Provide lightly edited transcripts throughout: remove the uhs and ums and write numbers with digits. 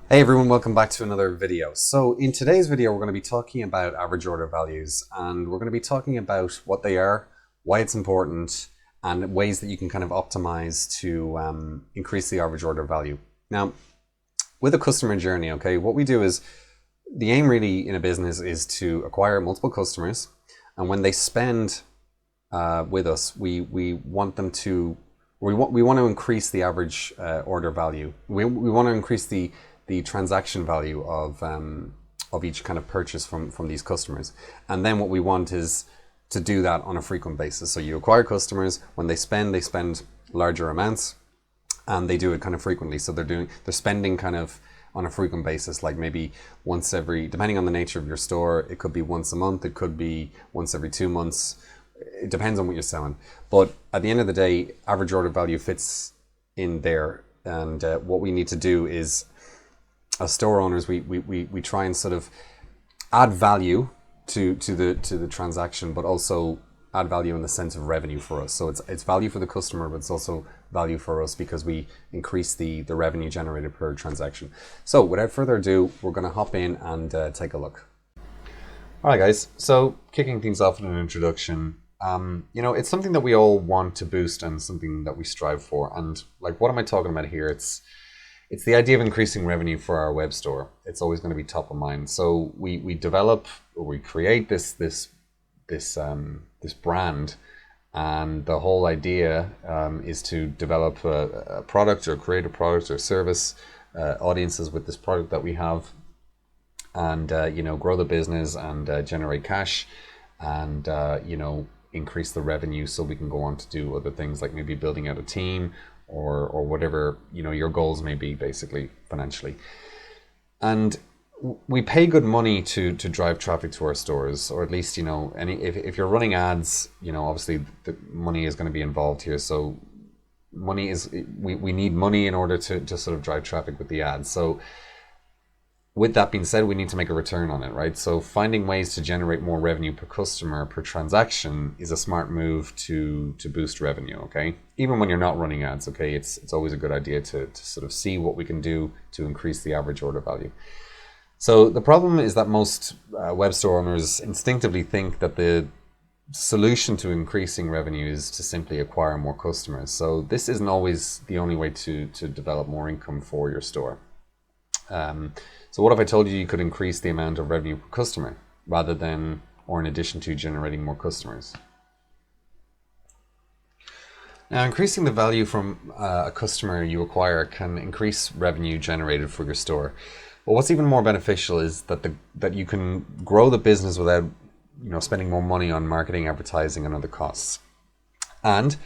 Hey everyone, welcome back to another video. So in today's video, we're going to be talking about average order values, and we're going to be talking about what they are, why it's important, and ways that you can kind of optimize to increase the average order value. Now, with a customer journey, okay, what we do is the aim really in a business is to acquire multiple customers, and when they spend with us, we want them to we want to increase the average order value. We want to increase the transaction value of each kind of purchase from these customers. And then what we want is to do that on a frequent basis. So you acquire customers, when they spend larger amounts, and they do it kind of frequently. So they're spending kind of on a frequent basis, like maybe once every, depending on the nature of your store, it could be once a month, it could be once every 2 months. It depends on what you're selling. But at the end of the day, average order value fits in there. And what we need to do is, as store owners, we try and sort of add value to the transaction, but also add value in the sense of revenue for us. So it's value for the customer, but it's also value for us because we increase the revenue generated per transaction. So without further ado, we're going to hop in and take a look. All right, guys. So kicking things off in an introduction, it's something that we all want to boost and something that we strive for. And like, what am I talking about here? It's the idea of increasing revenue for our web store. It's always going to be top of mind. So we develop, or we create this brand, and the whole idea is to develop a product or create a product or service audiences with this product that we have, and grow the business and generate cash, and increase the revenue so we can go on to do other things like maybe building out a team or whatever your goals may be, basically financially. And we pay good money to drive traffic to our stores, or at least if you're running ads, obviously the money is going to be involved here. So money is we need money in order to sort of drive traffic with the ads. So with that being said, we need to make a return on it, right? So finding ways to generate more revenue per customer, per transaction, is a smart move to boost revenue, okay? Even when you're not running ads, okay? It's always a good idea to sort of see what we can do to increase the average order value. So the problem is that most web store owners instinctively think that the solution to increasing revenue is to simply acquire more customers. So this isn't always the only way to develop more income for your store. So what if I told you could increase the amount of revenue per customer rather than, or in addition to, generating more customers? Now, increasing the value from a customer you acquire can increase revenue generated for your store. But what's even more beneficial is that you can grow the business without spending more money on marketing, advertising, and other costs. And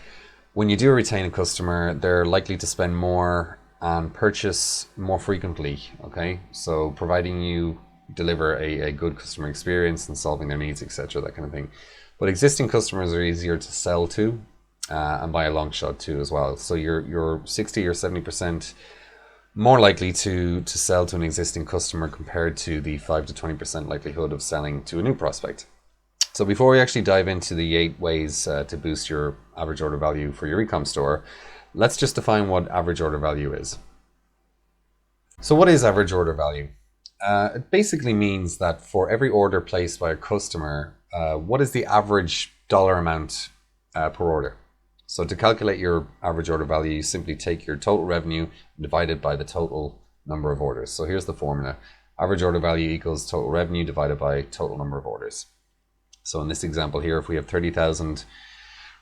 when you do retain a customer, they're likely to spend more and purchase more frequently, okay? So providing you deliver a good customer experience and solving their needs, etc., that kind of thing. But existing customers are easier to sell to and by a long shot too as well. So you're 60 or 70% more likely to sell to an existing customer compared to the 5 to 20% likelihood of selling to a new prospect. So before we actually dive into the 8 ways to boost your average order value for your ecom store, let's just define what average order value is. So what is average order value? It basically means that for every order placed by a customer, what is the average dollar amount per order? So to calculate your average order value, you simply take your total revenue and divide it by the total number of orders. So here's the formula. Average order value equals total revenue divided by total number of orders. So in this example here, if we have 30,000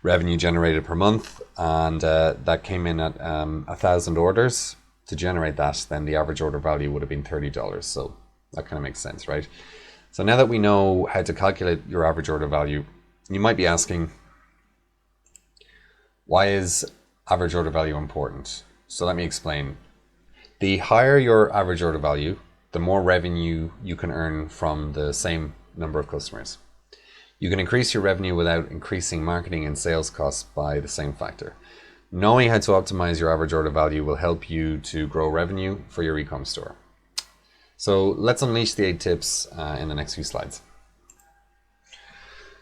revenue generated per month, and that came in at 1,000 orders, to generate that, then the average order value would have been $30. So that kind of makes sense, right? So now that we know how to calculate your average order value, you might be asking, why is average order value important? So let me explain. The higher your average order value, the more revenue you can earn from the same number of customers. You can increase your revenue without increasing marketing and sales costs by the same factor. Knowing how to optimize your average order value will help you to grow revenue for your ecom store. So let's unleash the 8 tips in the next few slides.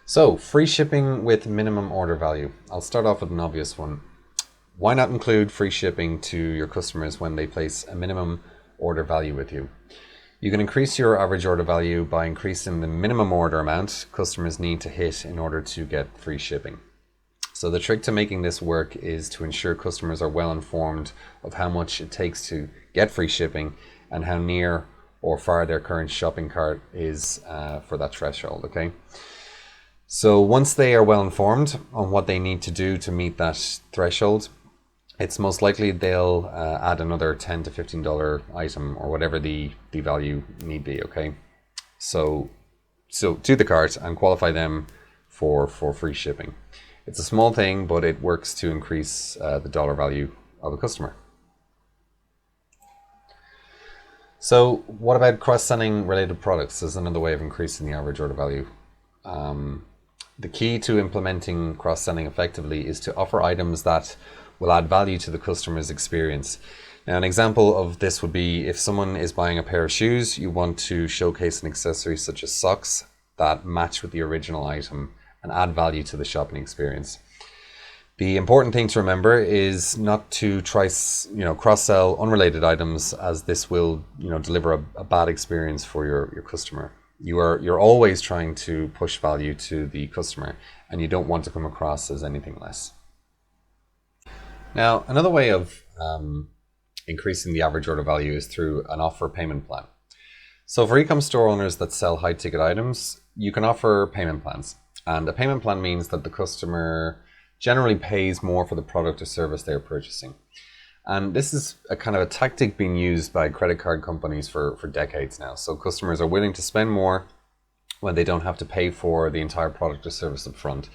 So, free shipping with minimum order value. I'll start off with an obvious one. Why not include free shipping to your customers when they place a minimum order value with you. You can increase your average order value by increasing the minimum order amount customers need to hit in order to get free shipping. So the trick to making this work is to ensure customers are well informed of how much it takes to get free shipping and how near or far their current shopping cart is for that threshold, okay? So once they are well informed on what they need to do to meet that threshold, it's most likely they'll add another $10 to $15 item or whatever the value need be, okay? So to the cart and qualify them for free shipping. It's a small thing, but it works to increase the dollar value of a customer. So what about cross-selling related products as another way of increasing the average order value? The key to implementing cross-selling effectively is to offer items that will add value to the customer's experience. Now, an example of this would be if someone is buying a pair of shoes, you want to showcase an accessory such as socks that match with the original item and add value to the shopping experience. The important thing to remember is not to try, cross-sell unrelated items, as this will, deliver a bad experience for your customer. You're always trying to push value to the customer, and you don't want to come across as anything less. Now, another way of increasing the average order value is through an offer payment plan. So for Ecom store owners that sell high ticket items, you can offer payment plans. And a payment plan means that the customer generally pays more for the product or service they're purchasing. And this is a kind of a tactic being used by credit card companies for decades now. So customers are willing to spend more when they don't have to pay for the entire product or service up front.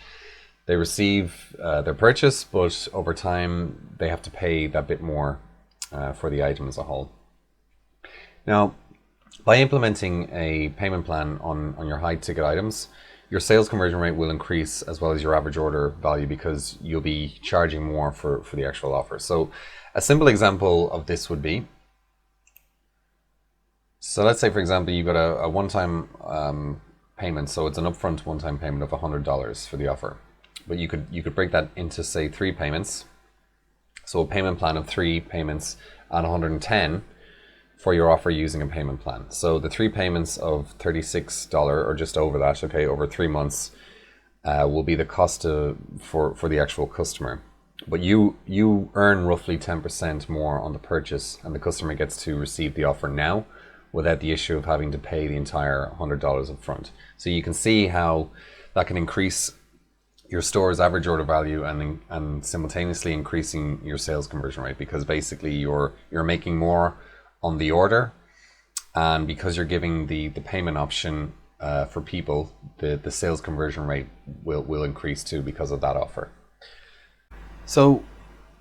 They receive their purchase, but over time they have to pay that bit more for the item as a whole. Now, by implementing a payment plan on your high ticket items, your sales conversion rate will increase as well as your average order value because you'll be charging more for the actual offer. So a simple example of this would be, so let's say for example you got a one-time payment, so it's an upfront one-time payment of $100 for the offer. But you could break that into, say, 3 payments. So a payment plan of 3 payments at $110 for your offer using a payment plan. So the 3 payments of $36 or just over that, okay, over 3 months will be the cost for the actual customer. But you earn roughly 10% more on the purchase, and the customer gets to receive the offer now without the issue of having to pay the entire $100 up front. So you can see how that can increase your store's average order value and simultaneously increasing your sales conversion rate, because basically you're making more on the order, and because you're giving the payment option for people, the sales conversion rate will increase too because of that offer. So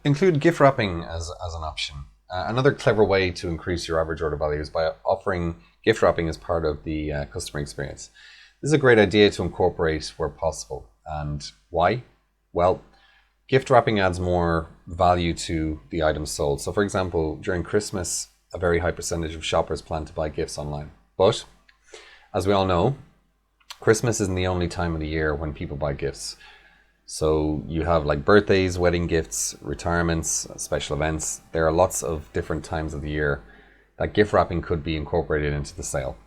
include gift wrapping as an option. Another clever way to increase your average order value is by offering gift wrapping as part of the customer experience. This is a great idea to incorporate where possible. And why? Well, gift wrapping adds more value to the items sold. So for example, during Christmas, a very high percentage of shoppers plan to buy gifts online. But as we all know, Christmas isn't the only time of the year when people buy gifts. So you have like birthdays, wedding gifts, retirements, special events. There are lots of different times of the year that gift wrapping could be incorporated into the sale.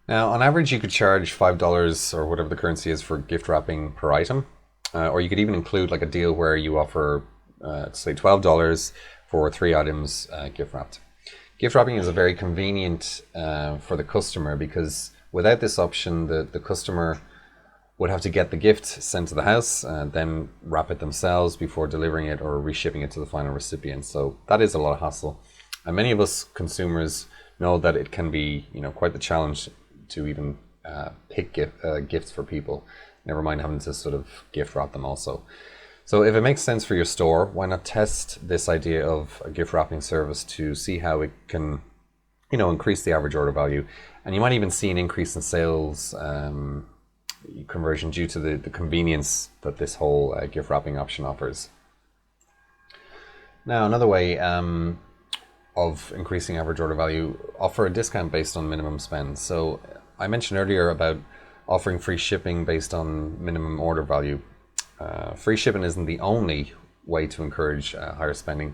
Now, on average, you could charge $5 or whatever the currency is for gift wrapping per item. Or you could even include like a deal where you offer, say, $12 for 3 items gift wrapped. Gift wrapping is a very convenient for the customer, because without this option, the customer would have to get the gift sent to the house and then wrap it themselves before delivering it or reshipping it to the final recipient. So that is a lot of hassle. And many of us consumers know that it can be, quite the challenge to even pick gifts for people, never mind having to sort of gift wrap them also. So if it makes sense for your store, why not test this idea of a gift wrapping service to see how it can, increase the average order value. And you might even see an increase in sales conversion due to the convenience that this whole gift wrapping option offers. Now, another way of increasing average order value, offer a discount based on minimum spend. So I mentioned earlier about offering free shipping based on minimum order value. Free shipping isn't the only way to encourage higher spending.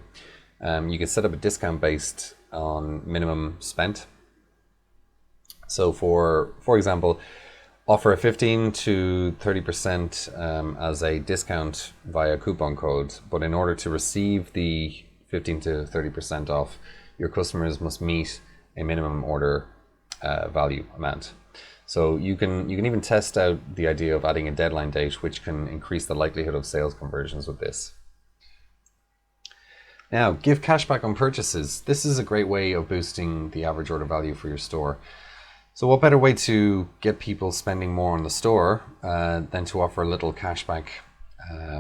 you can set up a discount based on minimum spent. So for example, offer a 15 to 30% as a discount via coupon code, but in order to receive the 15 to 30% off, your customers must meet a minimum order value amount. So you can even test out the idea of adding a deadline date, which can increase the likelihood of sales conversions with this. Now, give cashback on purchases. This is a great way of boosting the average order value for your store. So what better way to get people spending more on the store than to offer a little cashback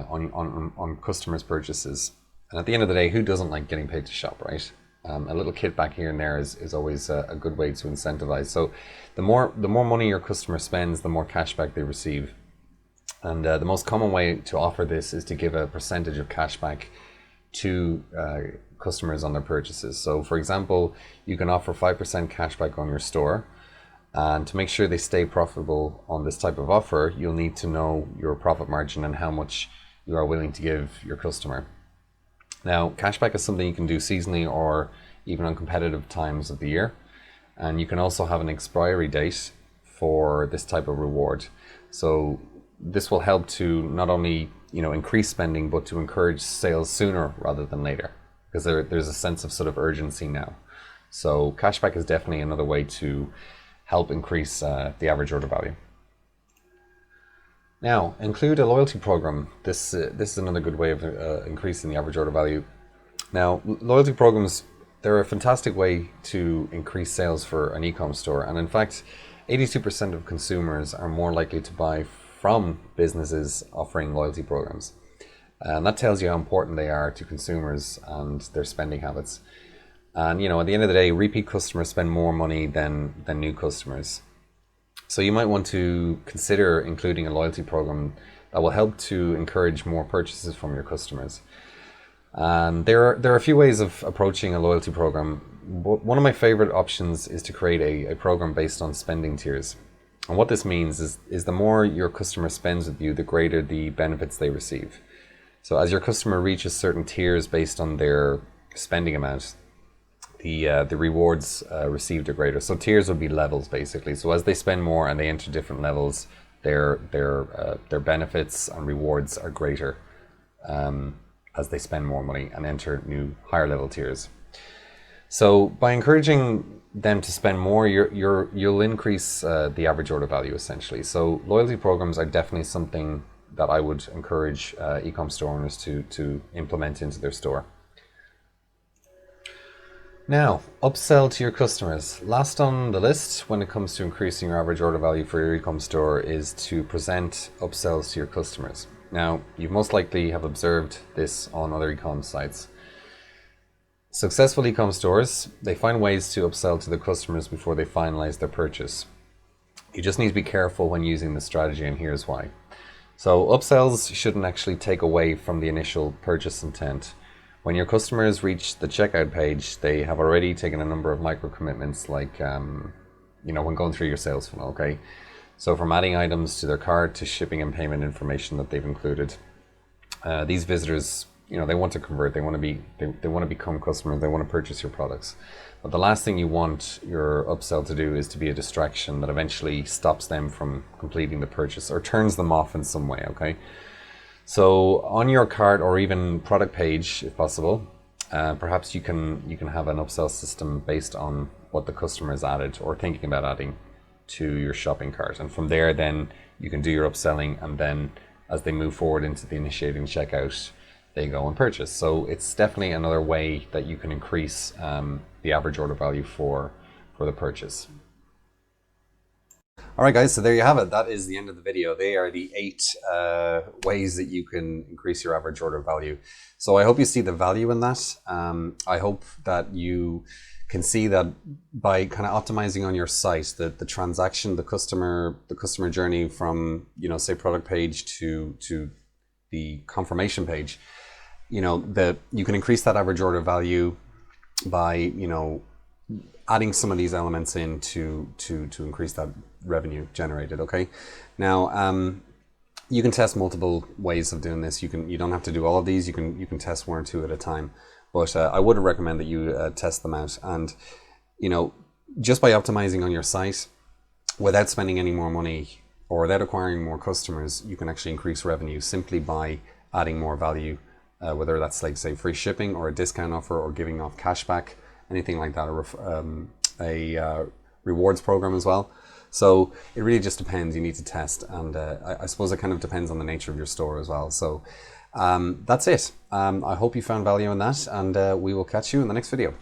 on customers' purchases? And at the end of the day, who doesn't like getting paid to shop, right? A little kickback here and there is always a good way to incentivize. So the more money your customer spends, the more cashback they receive. And the most common way to offer this is to give a percentage of cashback to customers on their purchases. So for example, you can offer 5% cashback on your store. And to make sure they stay profitable on this type of offer, you'll need to know your profit margin and how much you are willing to give your customer. Now, cashback is something you can do seasonally or even on competitive times of the year. And you can also have an expiry date for this type of reward. So this will help to not only increase spending, but to encourage sales sooner rather than later, because there's a sense of sort of urgency now. So cashback is definitely another way to help increase the average order value. Now, include a loyalty program. This is another good way of increasing the average order value. Now, loyalty programs, they're a fantastic way to increase sales for an e-com store. And in fact, 82% of consumers are more likely to buy from businesses offering loyalty programs. And that tells you how important they are to consumers and their spending habits. And at the end of the day, repeat customers spend more money than new customers. So you might want to consider including a loyalty program that will help to encourage more purchases from your customers. And there are a few ways of approaching a loyalty program. One of my favorite options is to create a program based on spending tiers. And what this means is the more your customer spends with you, the greater the benefits they receive. So as your customer reaches certain tiers based on their spending amount, the rewards received are greater. So tiers would be levels basically. So as they spend more and they enter different levels, their benefits and rewards are greater as they spend more money and enter new higher level tiers. So by encouraging them to spend more, you'll increase the average order value essentially. So loyalty programs are definitely something that I would encourage e-com store owners to implement into their store. Now, upsell to your customers. Last on the list when it comes to increasing your average order value for your e-com store is to present upsells to your customers. Now, you most likely have observed this on other e-com sites. Successful e-com stores, they find ways to upsell to their customers before they finalize their purchase. You just need to be careful when using this strategy, and here's why. So upsells shouldn't actually take away from the initial purchase intent. When your customers reach the checkout page, they have already taken a number of micro commitments, like when going through your sales funnel, okay? So from adding items to their cart to shipping and payment information that they've included. These visitors, they want to convert, they want to become customers, they want to purchase your products. But the last thing you want your upsell to do is to be a distraction that eventually stops them from completing the purchase or turns them off in some way, okay? So on your cart or even product page, if possible, perhaps you can have an upsell system based on what the customer has added or thinking about adding to your shopping cart. And from there, then you can do your upselling, and then as they move forward into the initiating checkout, they go and purchase. So it's definitely another way that you can increase the average order value for the purchase. All right, guys, so there you have it. That is the end of the video. They are the 8 ways that you can increase your average order value. So I hope you see the value in that. I hope that you can see that by kind of optimizing on your site, that the transaction, the customer journey from, say product page to the confirmation page, that you can increase that average order value by, adding some of these elements in to increase that revenue generated. Okay, now you can test multiple ways of doing this. You don't have to do all of these. You can test 1 or 2 at a time. but I would recommend that you test them out. And you know, just by optimizing on your site without spending any more money or without acquiring more customers, you can actually increase revenue simply by adding more value, whether that's like say free shipping or a discount offer or giving off cashback, anything like that, or a rewards program as well. So it really just depends. You need to test, and I suppose it kind of depends on the nature of your store as well. So that's it. I hope you found value in that, and we will catch you in the next video.